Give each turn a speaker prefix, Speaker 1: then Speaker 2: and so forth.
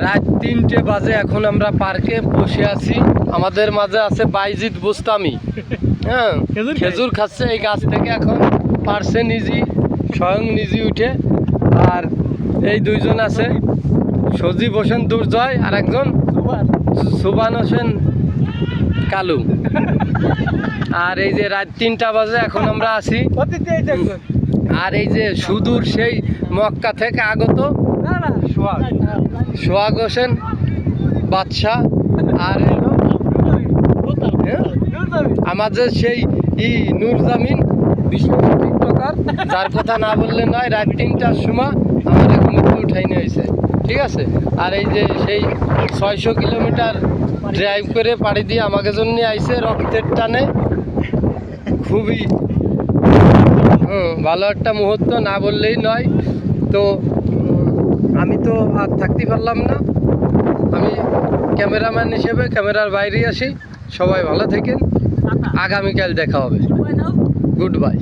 Speaker 1: রাত 3টে বাজে, এখন আমরা পার্কে বসে আছি। আমাদের মাঝে আছে বাইজিদ বুস্তামি, হ্যাঁ, খেজুর খাচ্ছে এই গাছ থেকে। এখন পারছে নিজে, স্বয়ং নিজে উঠে। আর এই দুইজন আছে, সজীব হোসেন দুর্জয় আর একজন সুবান হোসেন কালু। আর এই যে রাত 3টা বাজে, এখন আমরা আছি। আর এই যে সুদূর সেই মক্কা থেকে আগত সোহাগ হোসেন বাদশাহ, আর আমাদের সেই নূরজামিন বিশ্ব টিকটকার, যার কথা না বললে নয়। রাত 3টার সময় আমাদের ঘুমিতে উঠাই নিয়ে হয়েছে, ঠিক আছে। আর এই যে সেই 600 কিলোমিটার ড্রাইভ করে পাড়ি দিয়ে আমাকে জন্য আইছে রক্তের টানে। খুবই ভালো একটা মুহূর্ত, না বললেই নয়। তো আমি তো আর থাকতে পারলাম না, আমি ক্যামেরাম্যান হিসেবে ক্যামেরার বাইরে আসি। সবাই ভালো থাকেন, আগামীকাল দেখা হবে। Good bye.